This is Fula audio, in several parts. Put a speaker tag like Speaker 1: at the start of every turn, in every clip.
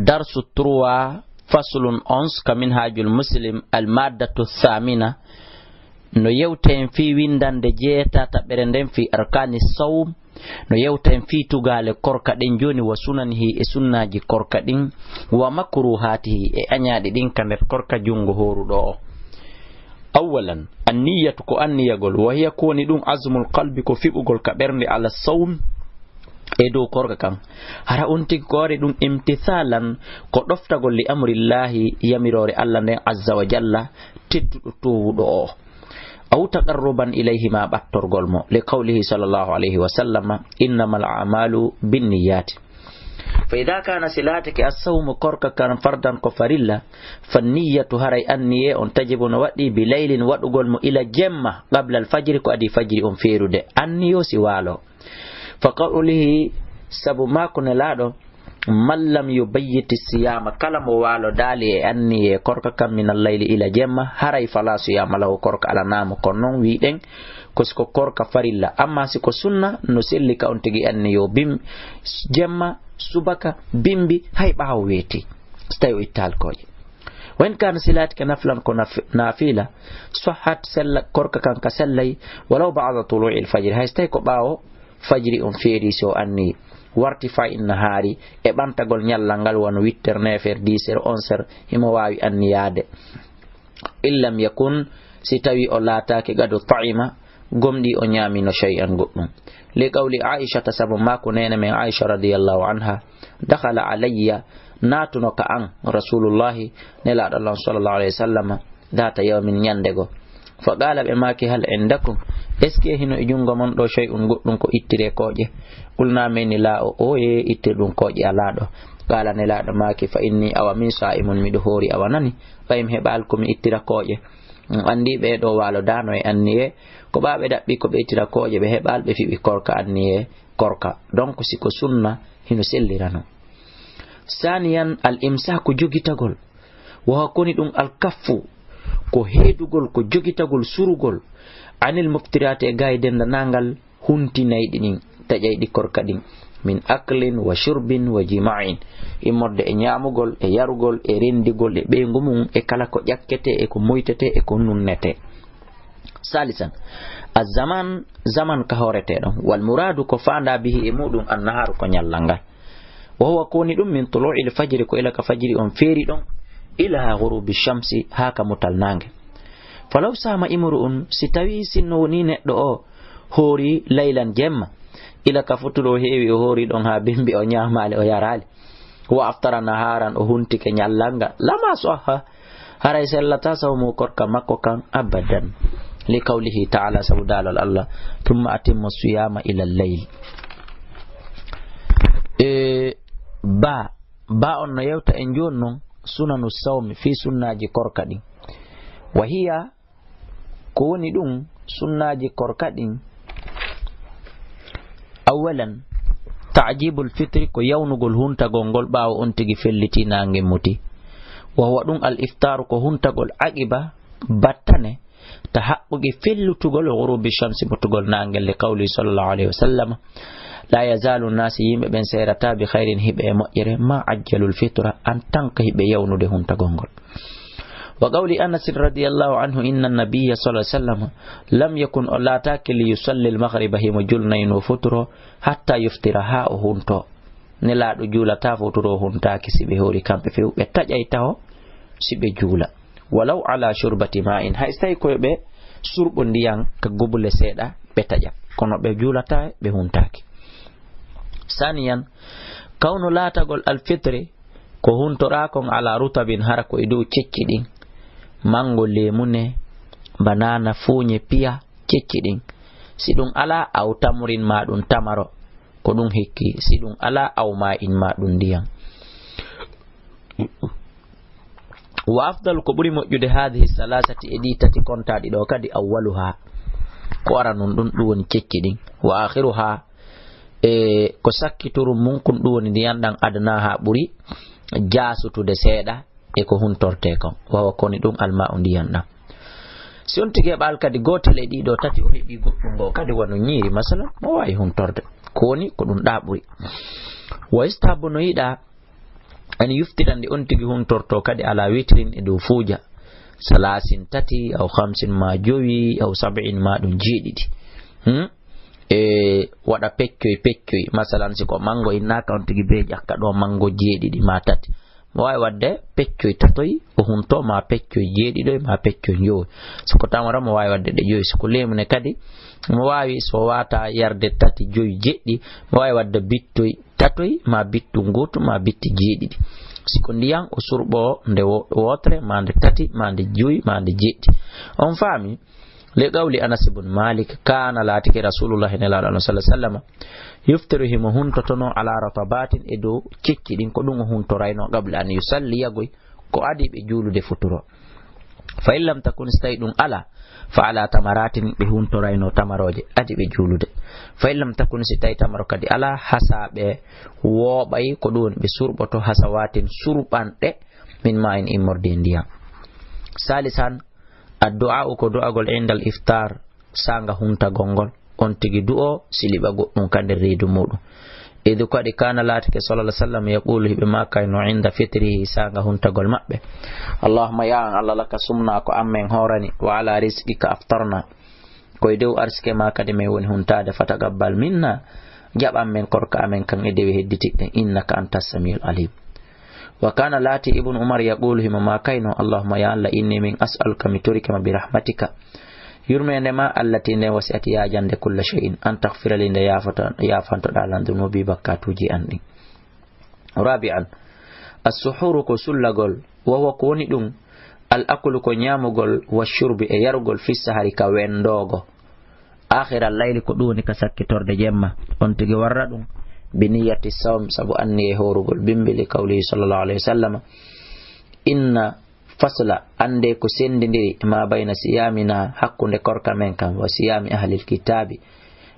Speaker 1: darsu 3 faslun 11 kaminhajul muslim al maddatu thamina no yewten fi windande jeetata ɓerenden fi arkani sawm no yewten fi tugale korka ɗin joni wa sunanihi e sunnaji korka ɗin wa makruhatihi e añaɗi ɗin ka nder korka jungo horuɗo o. awalan anniyatu ko anniyagol wa hiya koni ɗum azmul qalbi ko fiɓugol ka ɓernde ala sawm e dow korka kan hara on tigi ko wari ɗum imtithalan ko ɗoftagol li amrillahi yamirore Allah nden azza wa jalla tedduɗo towuɗo o aw taqarruban ilayhi ma ɓattorgol mo li qawlihi sallallahu alayhi wa sallam innamal a'malu binniyati fa ida kana silatake as-sawmu korka kan fardan ko farilla fanniyatu haray anniye on tajibu no waɗi bi laylin waɗugol mo ila jemma qabla al-fajri ko adi fajri on feerude anniyo si waalo fa qawlihi sabu mako ne laaɗo man lam yubayyiti siyama kala mo waalo daali e anniye korka kam min al-layli ila jemma haray fala siyama lahu korka ala namo kon noon wiɗen ko siko korka farilla amma siko sunna no selli ka on tigi anniyo bim jemma subaka bimbi hay ɓaawo weeti so tawi o itta alkoje wen kana silati ka naflan ko nafila sahat sella korka kan ka sellay walaw ba'da tulu'i al-fajr hay so tawi ko ɓaawo fajri on feeri so anni warti fa inna haari e ɓantagol ñallal ngal wano 8h 9h 10h 11h himo wawi anniyade illam yakun si tawi o laatake gado ta'ima gomɗi o ñamino shay'an goɗɗum li qawli aisha ta sabu mako nene men aisha radiyallahu anha dakhala alayya natuno ka an rasulullahi nelaɗo Allah sallallahu alayhi wa sallam data yawmin ñandego fa qala ɓe maki hal indakum est ce que hino e jungo mon ɗo shay'un goɗɗum ko ittire kooƴe qulna meni la o ye ittir ɗum kooƴe ala ɗo qala nelaɗo maki fa inni awa min sa'imun miɗo hoori awa nani ɓayim heɓal komi ittira kooƴe andi ɓe ɗo walo dano e anniye ko ɓaɓe ɗaɓɓi ko ɓe ittira kooƴe ɓe heɓal ɓe fiɓi korka anniye korka donc siko sunna hino sellirano. saniyan al imsaku jogitagol wa koni ɗum al kaffu ko heedugol ko jogitagol surugol anil muftirati e gaydenda nangal huntinayɗi ɗin taƴayɗi korka ɗin min aklin wa shurbin wa jima'in immorde e ñamugol e yarugol e rendigol e ɓeygu mum e kala ko ƴakkete e ko moytete e ko nunnete. salisan azaman zaman ka horeteɗon wal muradu ko fanda bihi e muɗum annaharu ko ñallal ngal wa huwa koni ɗum min tulu'il fajri ko ila ka fajri on feeri ɗon ila ghurubi shamsi haka mutal nange falaw sama imru'un si tawi sinno woni neɗɗo o hoori laylan jemma ila ka futuɗo heewi o hoori ɗon ha bimbi o ñamali o yarali wa aftara naharan o huntike ñallanga lama sahha haray sellata sawmu korka makko kan abadan li qawlihi ta'ala sabu dalal Allah thumma atimmu siyama ila al-layl. ba on no yewta en joni noon sunanu sawmi fi sunnaji korka ɗin wa hiya ko woni ɗum sunnaji korka ɗin awalan ta'jibul fitri ko yawnugol huntagol ngol ɓaawo on tigi felliti nange muti wa huwa ɗum al iftaru ko huntagol aqiba battane ta haɓɓugi fellutugol ghurubi shamsi botugol nangel li qawli sallallahu alayhi wa sallam la yazalu nasi yimɓe ɓen serata bi khairin hiɓe e moƴƴere ma ajjalul fitra an tanka hiɓe yawnude huntagol ngol. wa qawli anas radiyallahu anhu inna nabiyya sallallahu alayhi wa sallam lam yakun o laatake li yusalli al maghriba himo julnayno futuro hatta yuftira ha o hunto nelaɗo juulata futuro huntaki siɓe hoori kamɓe few ɓe taƴay taho siɓe juula walaw ala shurbati ma'in hay tawi koye ɓe surɓo ndiyan ka gobule seeɗa ɓe taƴa kono ɓe juulata ɓe huntaki. saniyan kawno laatagol alfitri ko huntorakon ala rutabin hara ko e dow cecci ɗin mango lemune banana fuñe piya cecci ɗin si ɗum ala aw tamurin ma ɗum tamaro ko ɗum hikki si ɗum ala aw ma in ma ɗum ndiyam. wa afdal ko ɓuri moƴƴude hadihi salasati e ɗi tati kontaɗi ɗo kadi awwaluha ko ara nun ɗum ɗum woni cecci ɗin wa akhiruha ko sakkitorum mum kon ɗum woni ndiyam ɗan adana ha ɓuri jasutude seeɗa e ko huntorte kon wawa koni ɗum alma o ndiyam ɗam. si on tigi heɓal kadi gotel e ɗiɗo tati o heɓi goɗɗum ngo kadi wano ñiiri masalan mo wawi huntorde ko woni ko ɗum ɗa ɓuri. wa istahabu no yiɗa ani yuftirande on tigi huntorto kadi ala witrin e dow fuuja salasin tati aw khamsin ma jowi aw sab'in ma ɗum jeeɗiɗi e waɗa peccoy masalan siko mango innaka on tigi be ƴakka ɗo mango jeeɗiɗi ma tati mo wawi wadde peccoy tatoy o hunto ma peccoy jeeɗiɗoy ma peccoy jowi soko tamara mo wawi wadde ɗe joyi soko lemune kadi mo wawi so wata yarde tati joyi jeɗɗi mo wawi wadde bittoy tatoy ma bittu ngutu ma bitti jeeɗiɗi siko ndiyam o surɓo nde wotre ma nde tati ma nde joyi ma nde jeɗɗi on faami le qawli Anas ibn Malik kana latiki rasulullah sallallahu alaihi wasallam yuftiru himo huntotono ala ratabatin e dow cicci ɗin ko ɗum o huntorayno qabla an yusalli yagoy ko adi ɓe juulude futuro fa in lam takun so tawi ɗum ala fa ala tamaratin ɓe huntorayno tamaroje adi ɓe juulude fa in lam takun si tawi tamaro kadi ala hasa ɓe wooɓay ko ɗum ɓe surɓoto hasa watin surɓanɗe min ma en immorde ndiyam salisan addu'a ko du'agol indal iftar sanga huntagol ngol on tigi du'o siliba goɗɗum kande reedu muɗum idu kadi kana latike sallallahu alaihi wasallam yaqulu hibe makka no inda fitrihi sanga huntagol mabbe allahumma ya allah laka sumna ko ammen horani wa ala rizqika aftarna koy dew arske ma kadi me woni huntade fatagabbal minna jabam men korka amen kan e dewe hedditidde innaka antas samiul alim wa kana lati ibn umar yaqulu hima ma kayno allahumma ya allah inni min as'aluka miturika bi rahmatika yurmende ma allati ne wasiati ya jande kulla shay'in an taghfira li nda yafanto dalan dunubi bakkatuji andi rabi'an as-suhuru ko sullagol wa ko woni dum al akulu ko nyamugol wa shurbi e yarugol fi sahari ka wendogo akhir al-layli ko duni ka sakkitorde jemma on tigi warra dum bi niyyati sawm sabu anni e horugol bimbili kawli sallallahu alaihi wasallam inna fasla ande ko sendindiri ma bayna siyamina hakkunde korka men kam wa siyami ahlil kitabi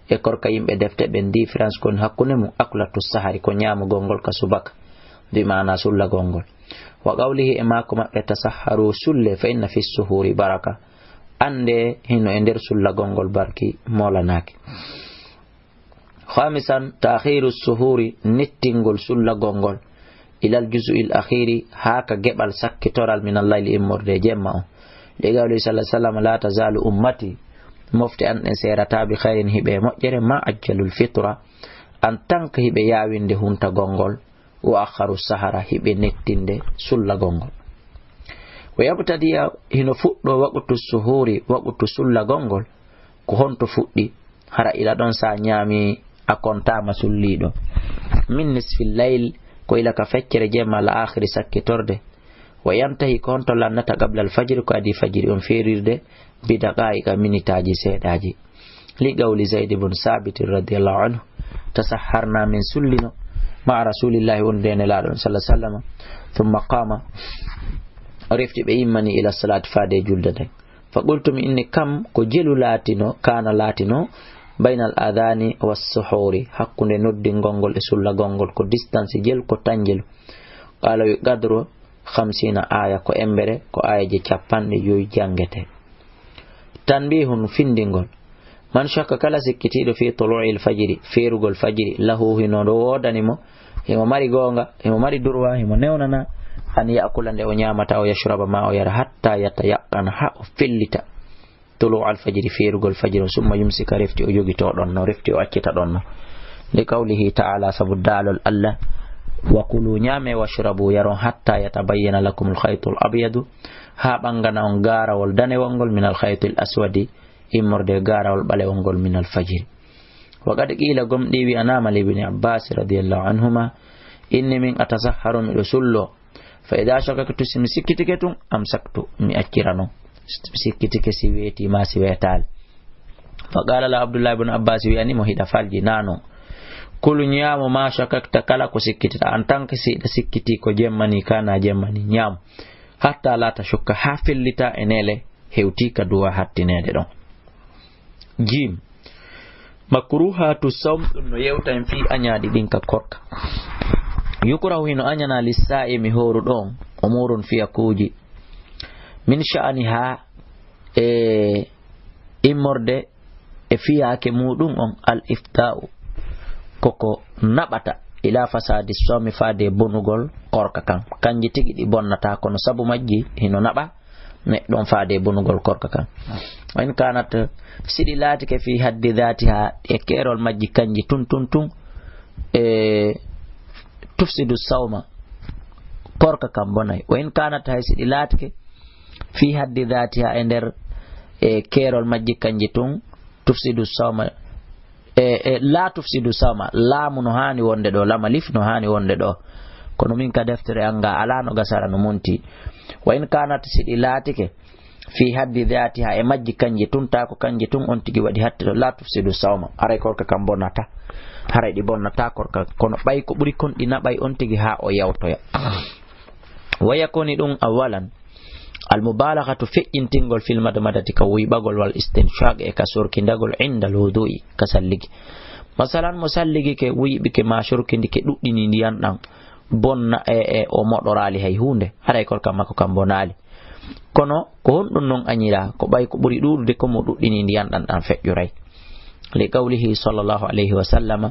Speaker 1: e korka yimɓe defte ɓen différence kon hakkunde mum aklatu sahari ko ñaamu gongol ka subaka bi mana sulla gongol wa qawlihi e mako maɓɓe tasahharu sulle fa inna fi suhuri baraka ande hino e nder sulla gongol barki molanaki khamisan ta'khiru suhuri nittingol sulla gongol ilal juz'il akhiri haka gebal sakkitoral min al-layli immorde jemma on li gawli sallallahu alaihi wasallam la tazalu ummati mofti an en serata bi khairin hibe mojjere ma ajjalul fitra an tanka hibe yawinde hunta gongol wa akharu sahara hibe nettinde sulla gongol wa yabtadiya hino fuddo waqtu suhuri waqtu sulla gongol ko honto fuddi hara ila don sa nyami akontama sullido min nisfil layl ko ila ka feccere jemma al akhiri sakkitorde wa yantahi konto lannata qabla al fajr ko adi fajiri on ferirde bi daqa'iqa minitaji seedaji li qawli zaid ibn sabit radiyallahu anhu tasahharna min sullino ma rasulillahi wondene laadon sallallahu alaihi wasallam thumma qama rifti be immani ila salati fade juldade fa qultum inni kam ko jelu latino kana latino bainal adhani was suhuri hakkunde noddi gongol e sulla gongol ko distance jel ko tanjelu qala qadru 50 aya ko embere ko ayaje cappanɗe joyi jangete tanbihun findingol man shakka kala sikkitiɗo fi tulu'il fajiri ferugol fajiri lahu hino do wodanimo himo mari gonga himo mari durwa himo newnana an yakula nde o nyamata o yashraba ma o yara hatta yatayaqqana ha o fillita tulu al fajiri ferugol fajiri summa yumsika refti o yogito ɗon no refti o accita ɗon no li qawlihi ta'ala sabu dalol Allah wa kulu nyame washrabu yaron hatta yatabayyana lakum al khaytul abyadu ha bangana on garawol danewol min al khaytil aswadi immorde garawol balewol min al fajiri wa qad qila gomdi wi anama li ibn Abbas radiyallahu anhuma inni min atasahharu mi rasulullah fa idha shakaktu simsikitiketum amsaktu mi akkirano sikkitike si weti ma si wetal fa qala la Abdullah ibn Abbas wi ani mo hida falji nano kulu nyaamu ma shakakta kala ko sikkitita en tant que si sikkiti ko jemmani kana jemmani nyaam hatta la tashukka ha fellita enele hewti ka duwa hattinede don jim makruhatu sawm no yewta en fi anyadi din ka korka yukrahu hino anyana lisa'imi horu don umurun fi akuji min sha'aniha immorde e fiyaake mudum on al ifta'u koko nabata ila fasadi sawmi faade bonugol korka kan kanji tigi di bonnata kono sabu majji hino naba neɗɗon faade bonugol korka kan wa in kanat sidi latike fi haddi dhatiha e kerol majji kanji tun tufsidu sawma korka kan bonay wa in kanat hay sidi latike fi haddi dhatiha e nder kerol majji kanji tun tufsidu sawma la tufsidu sawma laamu no hani wonde do lama lif no hani wonde do kono min ka deftere anga ala no gasara no monti wa in kanat sidi latike fi haddi dhatiha e majji kanji tun ta ko kanji tun on tigi wadi hatta la tufsidu sawma aray korka kan bonata haray di bonnata korka kono bay ko buri kon di nabay on tigi ha o yawtoya wa yakuni dum awalan المبالغة في انتنقل في المدمدة كويبغل والاستنشاق كسوركندغل عند الوضوء كسلق مثلا مسلق كويبك ما شركندك دودني ديان دان بون او مودورالي hay hunde haray kol kam mako kam bonali kono ko hondon non anyira ko bay ko buri dudude ko mo duddini diyan dan fejjuray li qawlihi sallallahu alayhi wa sallama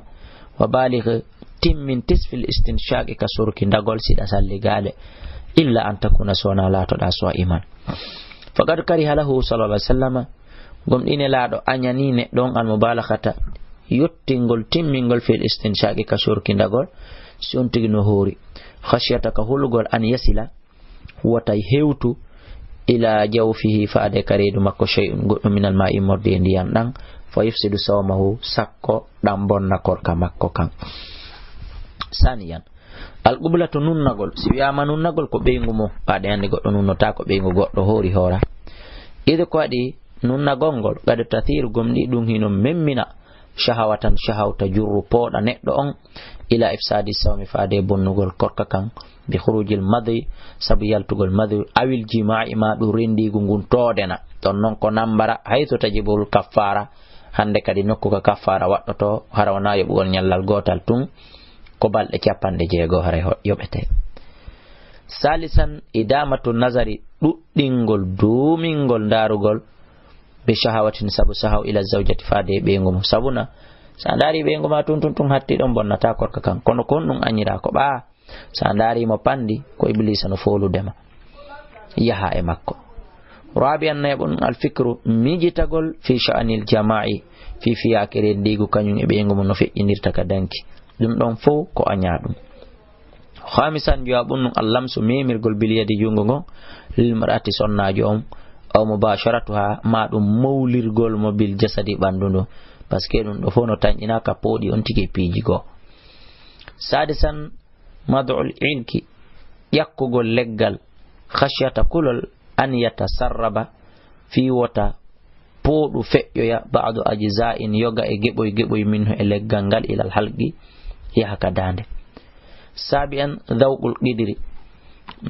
Speaker 1: wa baligh timmin tisfil istinshaq kasurkindagol sida salligale illa an takuna sona la to da so iman faqad kariha lahu sallallahu alaihi wasallam gomdine laado anyani ne don al mubalaghata yottingol timmingol fil istinshaqi ka surkindagol si on tigi no hori khashyata ka hulugol an yasila wata hewtu ila jawfihi faade karedu makko shay'un goddo min al ma'i morde ndiyam dan fa yufsidu sawmahu sakko dam bonna korka makko kan saniyan al-qiblatu nunnagol si wiyama nunnagol ko ɓeygu mo paade hande goɗɗo nunnota ko ɓeygu goɗɗo hoori hoora ide ko waɗi nunnagol ngol gade tathiru gomɗi ɗum hino memmina shahawatan shahawta jurru pooɗa neɗɗo on ila ifsadi sawmi faade bonnugol korka kan bi khurujil madhi sabu yaltugol madhi awil jima'i ma ɗum rendigu ngun toodena ɗon noon ko nambara hayto tajibul kaffara hande kadi nokku ka kaffara waɗɗoto hara wona yoɓugol ñallal gotal tun ko balɗe capanɗe jeego haray yoɓete salisan idamatu nazari ɗuɗɗingol duumingol darugol be shahawatin sabu sahaw ila zawjati faade ɓeygu mum sabuna sa daari ɓeygu ma tun hatti ɗon bonnata korka kan kono kon ɗum anyira ko ɓa sa daarimo pandi ko iblisa no foludema yaha e makko rabi'an naybun alfikru mijitagol fi sha'anil jama'i fi fiyakire ndigu kañum e ɓeygu mum no feƴƴinirta ka danki dum don fo ko anya dum khamisan jawabun allamsu memirgol bil yadi jungo ngo lil mar'ati sonnajo on aw mubasharatuha ma dum mawlirgol mo bil jasadi bandundo parce que dum do fo no tanjina ka podi on tigi piji go sadisan mad'ul inki yakkugol leggal khashyata kulul an yatasarraba fi wata podu feƴƴoya ba'du ajza'in yoga e geboy minhu e leggal ngal ila al halqi yahaka dande sabian dhawqul qidri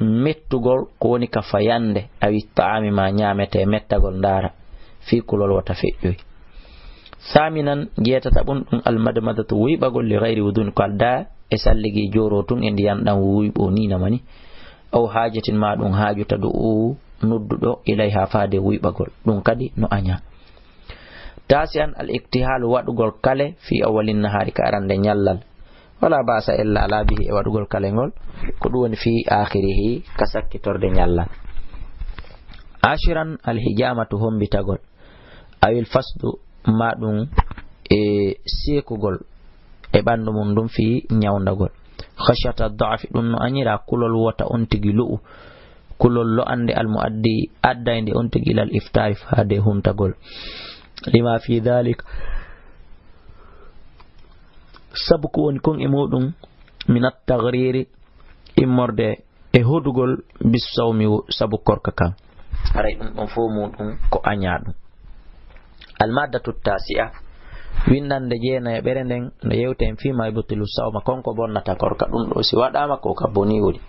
Speaker 1: mettugol ko woni ka fayande awi ta'ami ma nyamete mettagol ndara fi kulol wata feƴƴoy saminan jeetata bun dum al madmadatu wiibagol li ghairi wudun qalda e salligi joro tun e ndiyan dan wiibo ni namani aw hajatin ma dum hajuta do nuddudo ilayha faade wiibagol dum kadi no anya tasian al iktihal wadugol kale fi awalin nahari ka arande nyallal wala basa illa ala bihi e wadugol kalengol ko dum woni fi akhirihi kasakkitorde nyallal ashiran al hijamatu hombitagol awil fasdu madum e sekugol e bandu mum dum fi nyawndagol khashata dha'fi dum no anyira kulol wota on tigi lu kulol lo ande al muaddi addande on tigi lal iftarif hade huntagol lima fi dhalik sabu ko woni kon e modum min at-taghriri immorde e hodugol bis sawmi sabu korka kan aray dum fo mudum ko anyadum al maddatu tasi'a windande jeena e berenden no yewten fi ma ibtilu sawma konko bonnata korka dum do si wadama ko ka boni wodi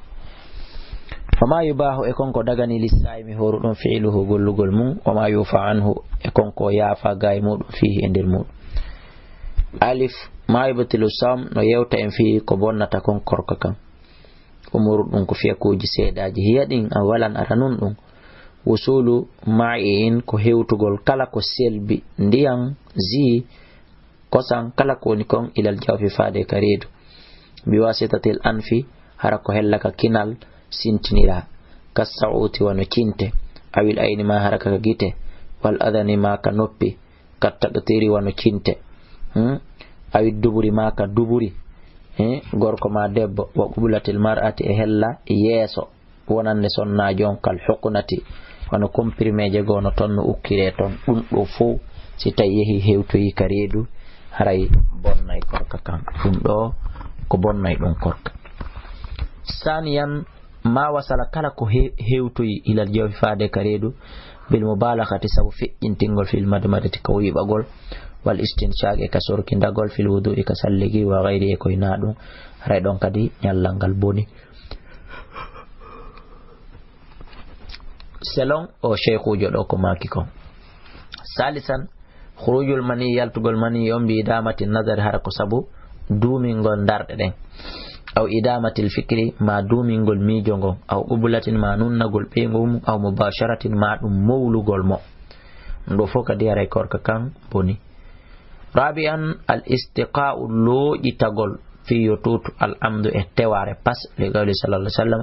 Speaker 1: fama yubahu e konko dagani lisaymi horu don fi'luhu gollugol mum wama yufa anhu e konko yafa gay mudum fihi e der mudum alif ma ibtilu sam no yewta en fi ko bonnata kon korka kan umuru dum ko fiya koji sedaji hiyadin awalan aranun dum wusulu ma'in ko hewtugol kala ko selbi ndiyam zi kosan kala ko ni kon ilal jawfi faade karedu biwasitatil anfi hara ko hellaka kinal sintinira kasauti wano cinte awil ayni ma hara ka gite wal adani ma ka noppi kattaqtiri wano cinte awi duburi ma ka duburi gorko ma debbo wa qublatil mar'ati e hella yeso wonande sonna jon kal hukunati wano comprimeje gono ton no ukkire ton dum do fo si tay yehi hewtoyi ka reedu haray bonnay korka kan dum do ko bonnay don korka saniyan ma wasala kala ko hewtoyi ilal jawfi faade ka reedu bil mubalaghati sabu fi'intingol fil madmadati ko yibagol wal istinshaq e ka sorki ndagol fil wudu'i ka salligi wa ghairi e ko inadu haray don kadi nyallangal boni selon o sheikhujo do ko maki ko salisan khurujul mani yaltugol mani yombi idamati nazar harako sabu dumingol darde den aw idamatil fikri ma dumingol mijongo aw qubulatin ma nunnagol pengum aw mubasharatin ma dum mawlugol mo ndo foka diare korka kan boni rabian al istiqa'u lo itagol fi yututu al amdu e teware pas li qawli sallallahu alaihi wasallam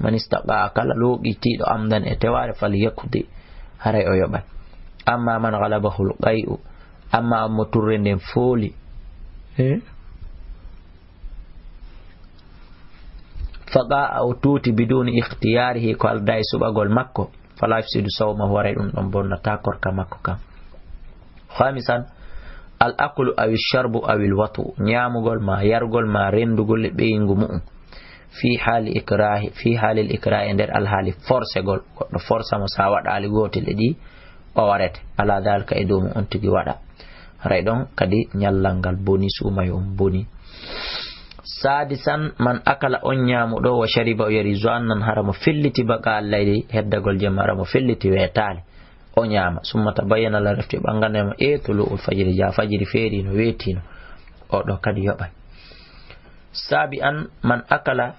Speaker 1: man istaqa kala lo itido amdan e teware fal yakudi haray o yoba amma man ghalabahu al qai'u amma moturrende foli faqa aw tuti biduni ikhtiyarihi ko alday subagol makko fala yafsidu sawmahu waray dum don bonnata korka makko kan khamisan al aklu aw sharbu aw al watu nyamugol ma yargol ma rendugol beyingu mu fi hali al ikrahi der al hali force gol goddo force mo sa wada ali gotel di o warete ala dalka e domu on tigi wada ray don kadi nyallangal boni sumayo boni sadisan man akala on nyamudo wa shariba o yari zannan haramo filliti baqa allaydi heddagol jemara mo filliti wetale o nyama summa tabayyana la rafti banganema e tulu ul fajri ja fajri feri no wetino o do kadi yoba sabian man akala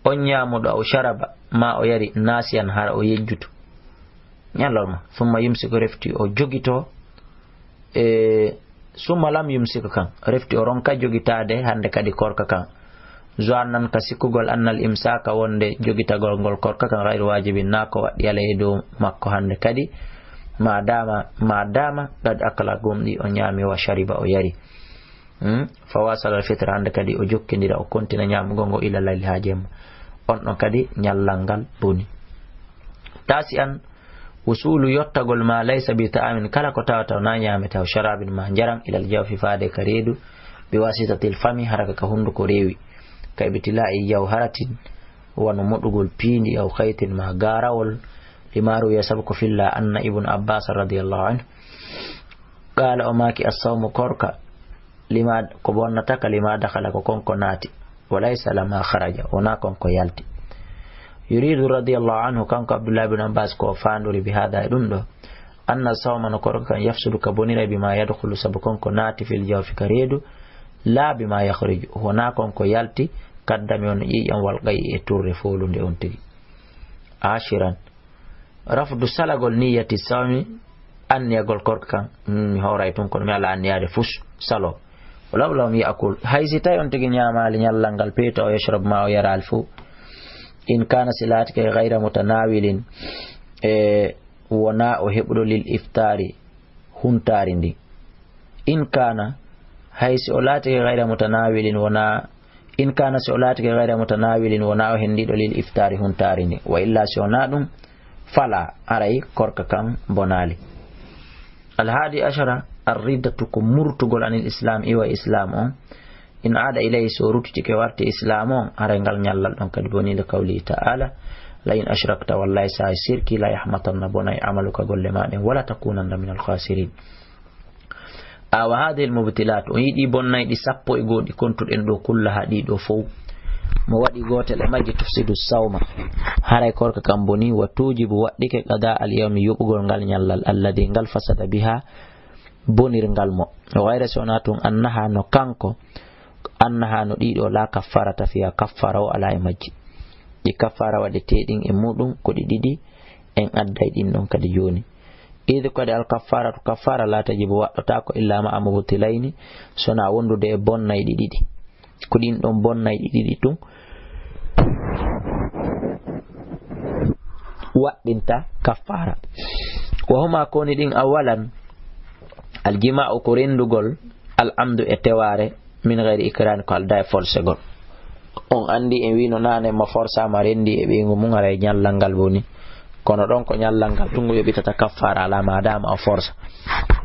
Speaker 1: on nyamudo o sharaba ma o yari nasiyan har o yejjuto nyalorma summa yumsiku rafti o jogito summa lam yumsika kan refti o ronka jogitade hande kadi korka kan zuannan kasikugol annal imsaka wonde jogitagol gol korka kan ghairu wajibin nako wadi ala edo makko hande kadi madama gad akala gomdi o nyami wa shariba o yari fawasal al fitra hande kadi o jokkindira o kontina nyamugo ngo ila layli hajem on don kadi nyallangal boni tasian usulu yottagol ma laysa bi ta'amin kala ko tawata na nyameta sharabin ma jaram ila al-jawfi faade karedu bi wasitatil fami haraka ka hundu ko rewi ka ibtila'i jawharatin wa numudugol pindi aw khaytin ma garawol limaru yasabku filla anna ibn abbas radiyallahu anhu qala o maki as-sawmu korka lima ko bonnata kalima dakhala ko konko nati walaysa lama kharaja wana konko yalti يريد رضي الله عنه كان عبد الله بن عباس كو فاندوري بهذا دندو أن الصوم نكور كان يفسد كبنير بما يدخل سبكون كناتي في الجوف كريدو لا بما يخرج هناك كو يالتي قدامون يان والغي تور فولو دي اونتي عاشرا رفض سلاغول نية الصوم أن يقول كور كان هورايتون كون مالا أن يعرف فش سلو ولو لم يأكل هايزيتا يونتي نياما لنيالانغال بيتا أو يشرب ما أو يرى الفو إن كان سلاتك غير متناول ونا أحب للإفطار هنتارندي إن كان هاي سؤالاتك غير متناول ونا إن كان سؤالاتك غير متناول ونا أحب للإفطار هنتارندي وإلا سؤالاتهم فلا أرأي كورك كم بنالي الهادي عشر الردة كمرتقل عن الإسلام إيوة إسلام إن عاد إليه سورتك كوارت إسلامون أرنغال نيالل دون كدبوني لقوله تعالى لئن أشركت والله سيسيرك لا يحمطن بني عملك قل ما ولا تكونن من الخاسرين وهذه المبتلات ويدي بني دي سابو إيغو دي كنتو إندو كلها دي دو فو موادي غوتل ماجي تفسد الصوم هاراي كورك كامبوني وتوجب وديك قضاء اليوم يبغول نغال نيالل الذي نغال فسد بها بونير نغال مو وغير سوناتون أنها نو كانكو annaha no dido la kaffarata fiya kaffara ala imaji di kaffara wade tedin e mudum ko di didi en adday din don kadi joni إذ قد الكفارة كفارة لا تجب وقتاك إلا مع مبتلين سنا وندو دي بون نايدي ديدي كدين دون بون نايدي ديدي تون وقتنتا كفارة وهما كوني دين أولا الجماع كورندوغول العمد اتواري من غير إكران قال داي فورسغول on andi en wino nane ma forsa ma rendi e be ngum ngare nyallangal boni kono don ko nyallangal tungo yo bitata kafara la madama a forsa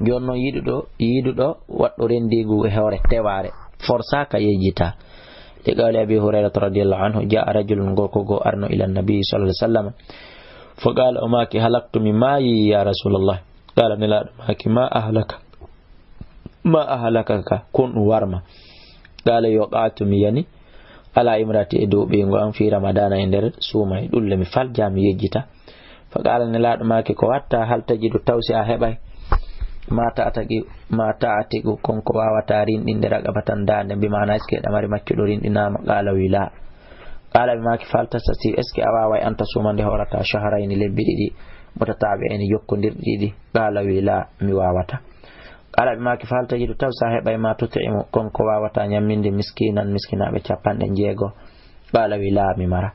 Speaker 1: jonno yidudo waddo rendigu e hore teware forsa ka yejita de gali abi hurayra radhiyallahu anhu jaa rajulun go arno ila nabi sallallahu alaihi wasallam fa qala umaki halaktu mimma ya rasulullah qala nila maki ma ahlakaka kun warma qala yuqatu yani ala imrati e dow ɓeygo an fi ramadana e nder suuma e ɗulle mi falja mi yejjita fa qala nelaɗo make ko watta hal tajidu tawsi a heɓay ma ta'atigu konko wawata rinɗinde ragabatan dande mbimana est ce que ɗamari maccuɗo rinɗinama qala wila qala ɓe make faltastati est ce que a waway anta suuma nde horata shahrayni lebbi ɗiɗi mutataɓe ene jokkodirɗi ɗiɗi qala wila mi wawata ala bimaki falta jidu tawsa heɓay ma tut'imu konko wawata nyamminde miskinaɓe 60 bala wila mi mara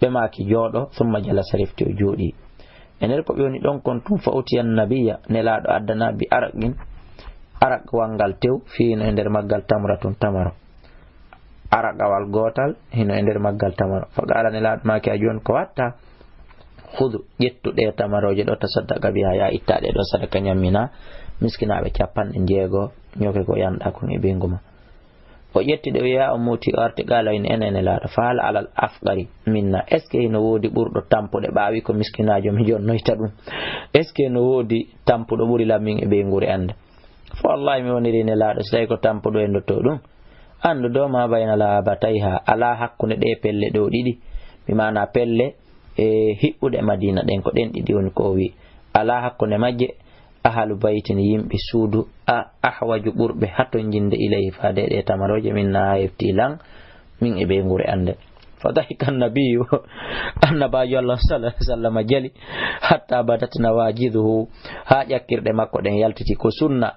Speaker 1: ɓe maki jooɗo thumma jalasa rifti o jooɗi ener ko ɓe woni ɗon kon tum fa utiyan nabiya nelaɗo addana bi araq wangal tew fino e nder maggal tamratun tamaro araqawal gotal hino e nder maggal tamaro fa qala nelaɗo maki a joni ko watta hudu ƴettuɗe tamaroje ɗo tasaddaqa biha ya ittaɗe ɗo sadaka nyammina miskinaɓe 60 ñoke ko yanɗa kon e ɓeygu ma o ƴettiɗe o wiya o muuti o arti qala in enene laaɗo faal alal afqari minna est ce que no woodi ɓurɗo tampuɗe ɓaawi ko miskinajo mi jonnoyta ɗum est ce que no woodi tampuɗo ɓuri lammin e ɓeygure ande fo wallahi mi woniri ne laaɗo so tawi ko tampuɗo e ndotto ɗum andu do ma bayna labatayha ala hakkunde ɗe pelle ɗo ɗiɗi mi mana pelle e hiɓɓuɗe madina ɗen ko ɗen ɗiɗi woni ko o wi ala hakkunde majje ahalu baytin yimɓe suudu ahwaju ɓurɓe hato jinde ilayhi faade ɗe tamaroje min na hefti lan min e ɓe ngure ande fadahika annabiyu annabajo Allah sallallahu alaihi wasallam jali hatta badat nawajiduhu ha ƴakkirɗe makko ɗen yaltiti ko sunna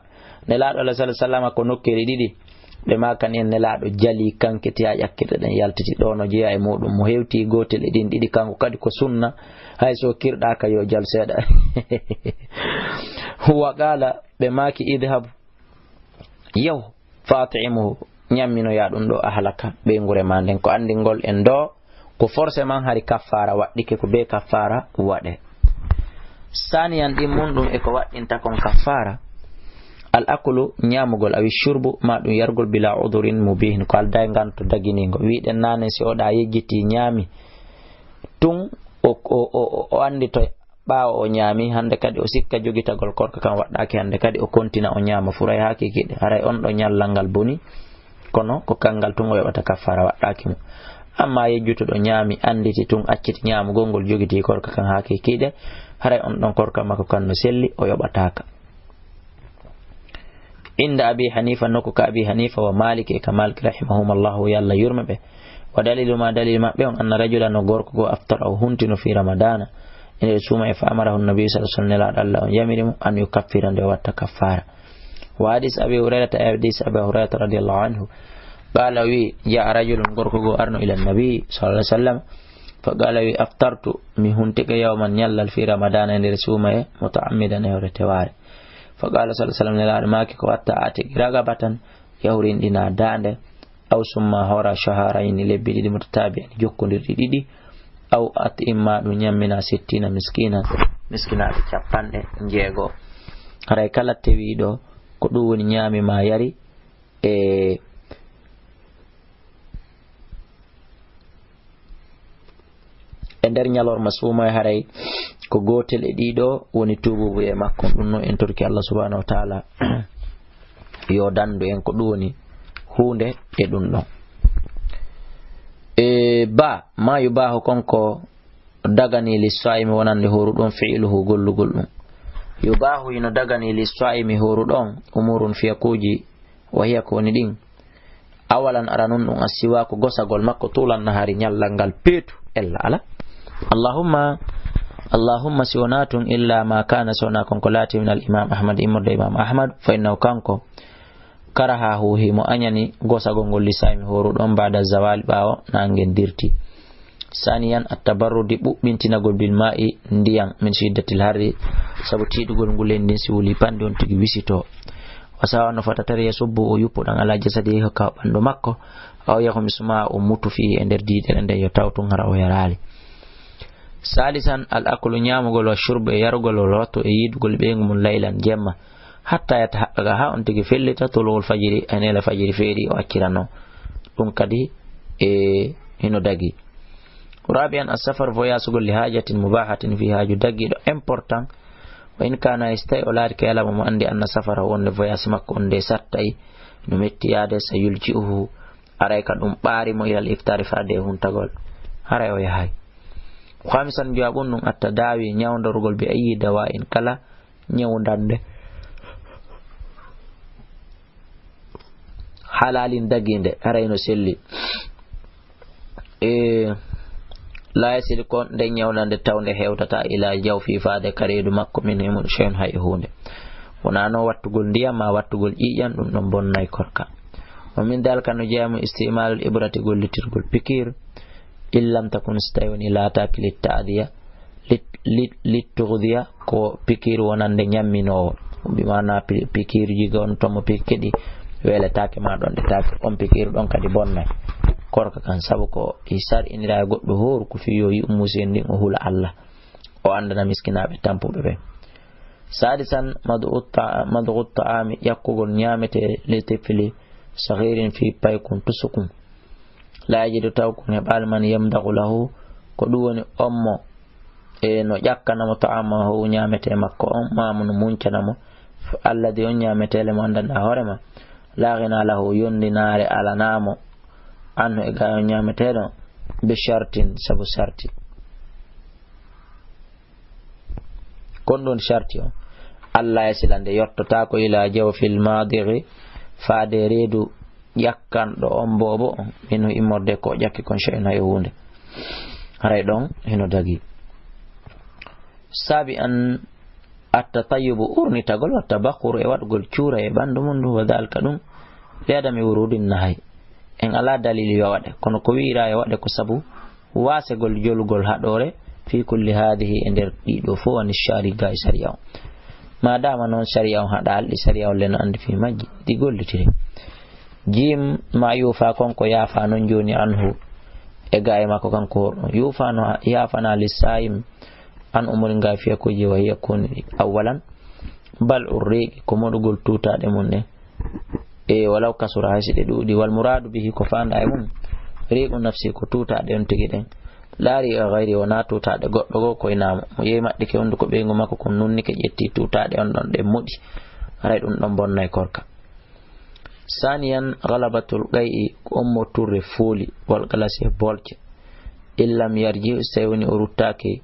Speaker 1: nelaɗo Allah sallallahu alaihi wasallam ko nokkeri ɗiɗi ɓe makan en nelaɗo jali kanketi ha ƴakkirɗe ɗen yaltiti ɗo no jeeya e muɗum mo hewti gotel e ɗin ɗiɗi kanko kadi ko sunna hay so kirɗaka yo jal seeɗa huwa qala ɓe maki idhab yaw fatimuhu ñamminoya ɗum ɗo ahlaka ɓe ngure ma nden ko andingol en ɗo ko forcément hari kaffara waɗɗike ko be kaffara waɗe saniyan ɗin mum ɗum e ko waɗɗinta kon kaffara al akulu ñamugol awi shurbu ma ɗum yargol bila udurin mubihin ko alday ganto daginigo wiɗen nane si oɗa yejjiti ñaami tun o andi to ɓawo o ñaami hande kadi o sikka jogitagol korka kan waɗɗaki hande kadi o kontina o ñama furay ha kikiɗe haray on ɗo ñallalngal boni kono ko kangal tun o yoɓata kaffara waɗɗaki mo amma yejjutoɗo ñaami anditi tun acciti ñamugol ngol jogiti korka kan ha kikiɗe haray on ɗon korka makko kan no selli o yoɓataka inda abi hanifa nokku ka abi hanifa wa malik e ka malik rahimahumallahu yalla yurme ɓe wa dalilu ma dalil maɓɓe on anna rajula no gorko go aftara o huntino fi ramadana ene suuma e fa amarahu nabi sallallahu alaihi wasallam nelaɗo Allah on yamirimo an yukaffira nde watta kaffara wa hadis abi hurairata e hadis abi hurairata radiyallahu anhu qala wi jaa rajulun gorko go arno ila nabi sallallahu alaihi wasallam fa qala wi aftartu mi huntike yawman nyallal fi ramadana nder suuma e mutaammidan e hore teware fa qala sallallahu alaihi wasallam nelaɗo maki ko watta ati ragabatan yawrindina dande aw summa hora shaharayni lebbi ɗiɗi mutatabi'an jokkodirɗi ɗiɗi aw at imma ɗum ñammina 60 miskinaɓe 60 haray kala tewiɗo ko ɗum woni ñaami ma yari e nder ñalorma suuma haray ko gotel e ɗiɗo woni tububu e makko ɗum no en torki Allah subhanahu wa ta'ala yo dandu en ko ɗum woni hunde e ɗum ɗon ba ma yubahu konko dagani lissaimi wonande horuɗon fi'luhu gollugol ɗum yubahu ino dagani lissaimi horuɗon umurun fiyakuji wahiya ko woni ɗin awalan aranun ɗum asiwa ko gosagol makko tulan nahari ñallal ngal peetu ella ala allahumma اللهم سونات إلا ما كان سونا كنكولاتي من الإمام أحمد إمام أحمد فإنه كانكو karaha hu himo anyani gosa gongol lisami horu don bada zawal bawo nangen dirti saniyan at-tabarrudi bubbintinagol bil ma'i ndiyam min shiddatil harri sabu tidugol ngulen den si wuli pande on tigi wisito wasawa no fatatare yasubbu o yuppo dan ala jasadi ka bando makko aw yahu misma o mutu fi ender didere nde yo tawtun hara o yarali salisan al-aklu nyamugol wa shurbu yarugol roto e yidugol be ngum laylan jemma hatta yatahaqqaqa ha on tigi fellita tulul fajiri anela fajiri feeri o akkirano dum kadi hino dagi rabian as-safar voyage gol li hajatin mubahatin fi haju dagi do important wa in kana istay olar kala mo andi anna safara on voyage makko on de sattai no metti yade sayuljihu aray ka dum bari mo ila iftar faade huntagol haray o yahay khamisan jawabun nun at-tadawi nyawndorgol bi ayi dawa in kala nyawndande halalin daginde arayno selli la yasil kon de nyawnande tawde hewtata ila jaw fi faade kareedu makko min hemul shay'un hay hunde wonano wattugol ndiyam ma wattugol ƴiƴam dum don bonnay korka o min dal kanu jamu istimal ibrati gollitirgol pikir illam takun stayni la taklit ta'diya lit tughdiya ko pikir wonande nyammino bi mana pikir jiga on tomo pikedi wele take ma don de take on pikir don kadi bonnay korka kan sabu ko isar inira goddo horu ko fiyo yi umusen din o hula Allah o andana miskinabe tampube be sadisan mad'ut ta'ami yakugol nyamete le tefili saghirin fi paykun tusukun la yajidu tawkun hebal man yamdagu lahu ko duwoni ommo no jakkana mo ta'ama ho nyamete makko on mamun muncana mo alladhi on nyamete le mo andana horema la ghina lahu yundinare ala namo anno e gayo nyameteɗo be shartin sabu sharti kon ɗon sharti o Allah yasilande yottota ko ila jaw fil madiri faade reedu yakkanɗo on bobo on mino immorde ko ƴakki kon shayna e hunde haray ɗon heno dagi sabi an at-tatayyubu urnitagol wa tabakhur e waɗgol cuura e ɓandu mum wa dalka ɗum leadami wurudin nahay en ala dalili yo wade kono ko wiira yo wade ko sabu wasegol jolugol hadore fi kulli hadhihi ender dido fo woni shari'a sharia madama non sharia on hada aldi sharia on len andi fi majji di gollitire jim ma yufa konko yafa non joni anhu e gaay makko kanko yufa no yafa na lisaim an umul ngafiya ko jewa yakuni awalan bal urri ko modugol tutade mun ne walaw kasura haside dudi wal muradu bihi ko fanda e mum riqu nafsi ko tutade on tigi den laari e ghairi wana tutade goddo go ko inamo mo yeyi madde ke wondu ko be ngum makko ko nonni ke jetti tutade on don de mudi ray dum don bonnay korka saniyan ghalabatul qai'i ko ummo turre foli wal galasi bolce illam yarji sayuni urutake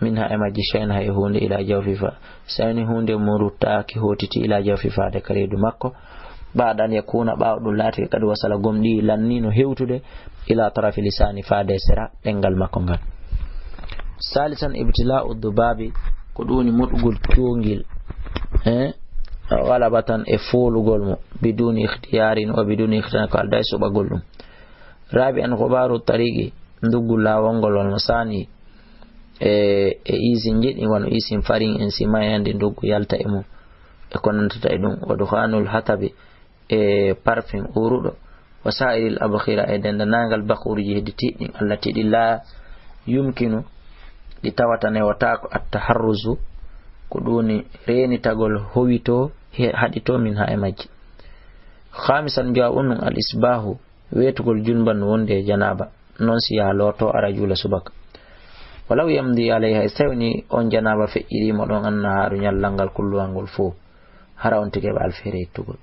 Speaker 1: minha emaji shayna e hunde ila jawfifa sayni hunde murutake hotiti ila jawfifa de karedu makko ba'dan yakuna ba'dul lati kad wasala gomdi lannino hewtude ila tarafi lisani faade sera dengal makko ngal salisan ibtila'u dubabi ko duni mudugol tongil wala batan e folugol mo biduni ikhtiyarin wa biduni ikhtiyarin ko alday subagol dum rabi an khabaru tariqi ndugul lawongol wal masani izin jidi wano isin farin en simayande ndugu yalta e mo e konantata e dum wa dukhanul hatabi parfum urudo wasairil abkhira e dendangal bakhurji hediti din allati la yumkinu di tawatane watako at-taharruzu ko duni reni tagol howito hadito min ha e majji khamisan jawun al-isbahu wetugol junban wonde janaba non siya loto ara jula subaka walaw yamdi alayha sawni on janaba fe irimo don anna haru nyallangal kulluwangol fu hara on tike bal fere tugol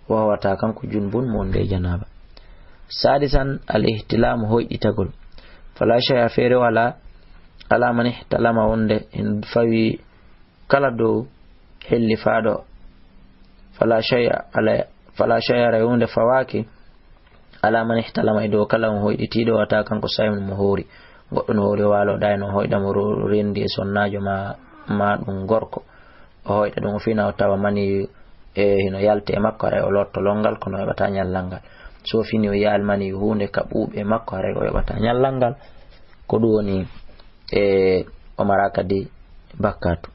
Speaker 1: wawata kanko junbun mo wonde janaba sadisan al-ihtilam hoyditagol fala shay'a fere wala ala man ihtalama wonde en fawi kala do helli faado fala shay'a rayunde fawaki ala man ihtalama do kala on hoyditido wata kanko saymun mo hori goɗɗo no wori walo dayno hoyda mo rendi e sonnajo ma ɗum gorko o hoyda ɗum o fina o tawa mani hino yalte e makko aray o lotto longal kono heɓata nyallal ngal so fini o yaal mani hunde ka ɓuuɓe makko aray o heɓata nyallal ngal ko ɗum woni o mara kadi bakkatu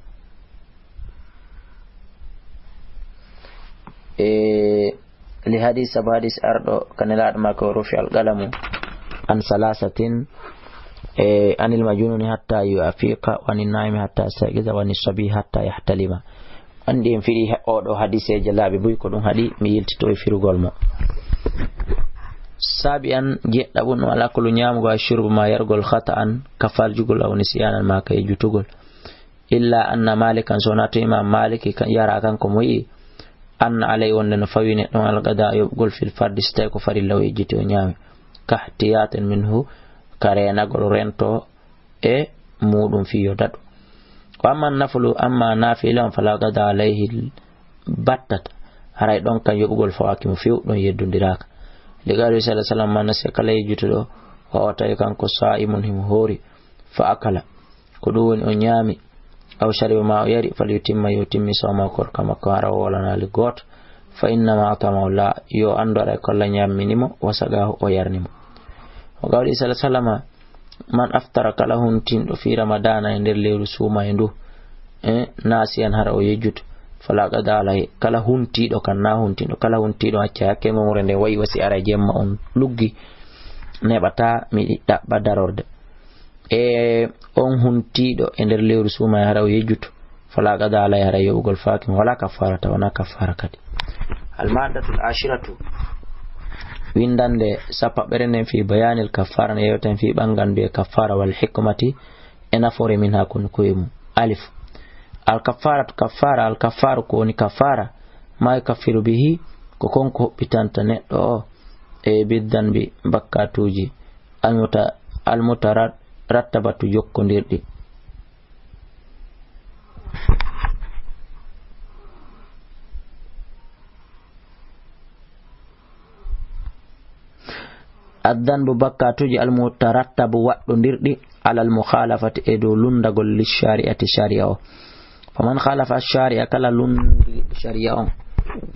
Speaker 1: li hadis sabu hadis arɗo kanelaɗo makko rufi alqalamu an salasatin anil majnuni hatta yuafiqa wani naimi hatta yastaqiza wani sabi hatta yahtalima andi en fiɗi oɗo hadiseje laaɓi buy ko ɗum haɗi mi yiltito e firugol mo saabi an jeɗɗaɓun ɗum ala kolu ñamugo a shurbu ma yargol khata an kafaljugol aw nisyanan ma kay jutugol illa anna malikan so nato imam maliki yara kanko mo yi anna alay wonde no fawi neɗɗon algada yoɓgol fil fardi so tawi ko farilla o yejjiti o ñaami kahtiyaten minhu ka renagol rento e muɗum fiyo daɗo amma nafulu amma nafila on fala gada alayhi battata haray ɗon kan yoɓugol fawakimo few ɗon yeddodiraka ligaɗo sallallahu alaihi wasallam manase kala yejjutuɗo o tawi kanko sa'imun himo hoori fa akala ko ɗum woni o ñaami aw shariba ma o yari falyutimma yo timmi sawma korka makko hara o walanali goto fa innama atamahu la yo andu aɗa kolla ñamminimo wasagahu o yarnimo o gawɗi sallallahu alaihi wasallam man aftara kala huntinɗo fi ramadana e nder lewru suuma e ndu nasiyan hara o yejjuto fala qada alayhi kala huntiɗo kan na huntiɗo kala huntiɗo acca hakke momre nde wayi wasi ara jemma on luggi neɓata mi ɗaɓɓa darorde on huntiɗo e nder lewru suuma e hara o yejjuto fala qada alayhi hara yoɓugol fakim wala kafarata wona kafara kadi almadatul ashiratu windande sappaɓere nden fi bayanil kaffara ne yewten fi ɓangandu e kaffara wal hikmati e nafore min ha kon koyemu alif al kaffaratu kaffara al kaffaru ko woni kaffara ma yukaffiru bihi ko konko hoɓɓitanta neɗɗo o e biddanbi bakkatuji almutarattabatu jokkodirɗi addanbu bakkatuji almutarattabu waɗɗodirɗi alal mukhalafati e dow lundagol lishari'ati sharia o faman khalafa sharia kala lundi sharia on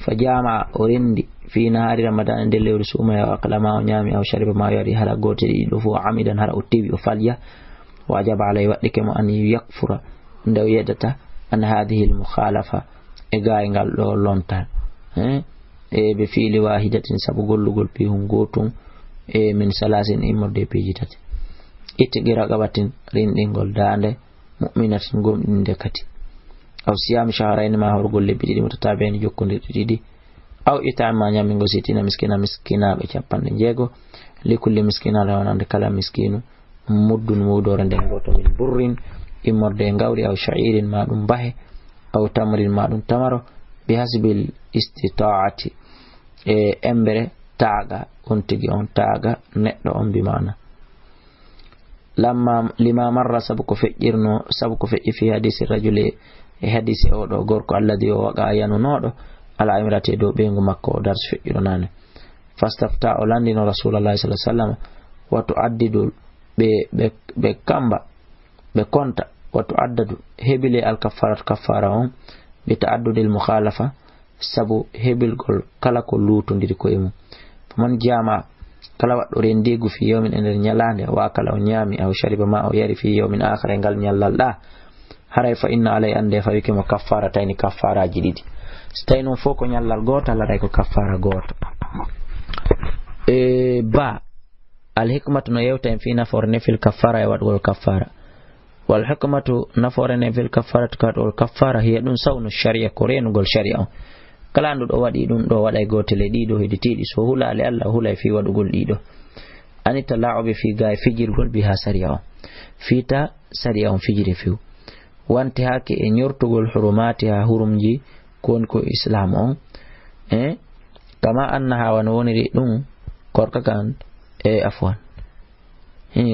Speaker 1: fa jama o rendi fi nahari ramadan e nder lewru suuma o akala ma o ñaami aw shariba ma o yari hala gotel ɗiɗo fo amidan hara o tiwi o falya wajaba alay waɗɗike mo an yakfura nde o yeddata an hadihi l mukhalafa e gaygal ɗo lontal e ɓe fiili wahidatin saabu gollugol pihum gotum e min salasin immorde peji tati ittigira qabatin rindingol dande mu'minatin gomɗinde kati aw siyam shahrayn ma horgol lebbi ɗiɗi mutatabi'ain jokkondirɗi ɗiɗi aw ita'am ma ñamingo sitina miskinaɓe 60 li kulli miskina lawanande kala miskinu muddun mudore nden goto min burrin immorde ngawri aw sha'irin ma ɗum bahe aw tamrin ma ɗum tamaro bi hasbil istita'ati e embere taaga on tigi on taaga neɗɗo on bi mana lamma lima marra sabu ko feƴƴi fi hadisi rajuli e hadisi oɗo gorko alladi o waqa ayanunoɗo ala imrate dow ɓeygu makko o darsi feƴƴuɗo nane fastafta o landino rasulullahi sallallahu alaihi wasallam watu addidul ɓe kamba ɓe konta watu addadu hebile al kaffara on bi ta'addudil mukhalafa sabu hebilgol kala ko lutodiri koye mum faman jama kala waɗɗo rendigu fi yawmin e nder ñalande wa kala o ñaami aw shariba ma o yari fi yawmin akhara ngal ñallal ɗa haray fa inna alay ande fawikemo kaffara tayni kaffaraji ɗiɗi so tawi noon fof ko ñallal goto alaɗay ko kaffara goto ba alhikmatu no yewta en fi nafoore nden fil kaffara e waɗgol kaffara wal hikmatu nafoore nden fil kaffaratu ka waɗgol kaffara hiya ɗum sawnu sharia ko renugol sharia on kala anduɗo waɗi ɗum ɗo waɗa e gotel e ɗiɗo heditiɗi so hulale Allah hulay fi waɗugol ɗiɗo anita la'uɓe fi ga e fijirgol biha sharia on fiita sharia on fijire few wante hake e ñortugol hurumati ha hurumji kon ko islam on kama annaha wana woniri ɗum korka kan e afwan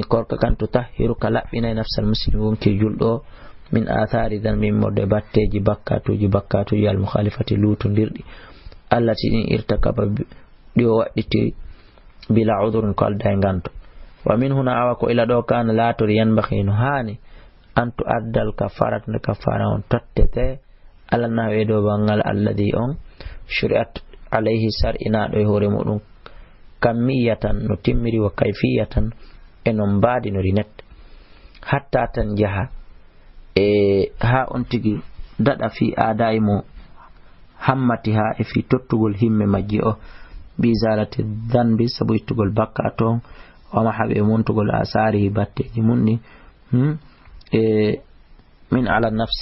Speaker 1: korka kan tutahhiru ka laɓɓinay nafsal muslim wonki julɗo min athari dan min morde batteji bakkatuji al mukhalifati lutondirɗi allati ɗin irtakaba ɗi o waɗɗiti bila udurin ko alda e ganto ومن هنا أوكو إلى دو كان لا تريان بخين هاني أن تؤدى الكفارة كفارة تتتي على النحو دو بانغال الذي شرعت عليه سرعنا دو هورمو كمية نتمري وكيفية إنهم بعد نرينت حتى تنجح ها أنتجي دادا في آدائمو همتها في تطول هم مجيئو بإزالة الذنب سبو يتقول بكاتون وما حبي منتقول آثاره باتي مني من على النفس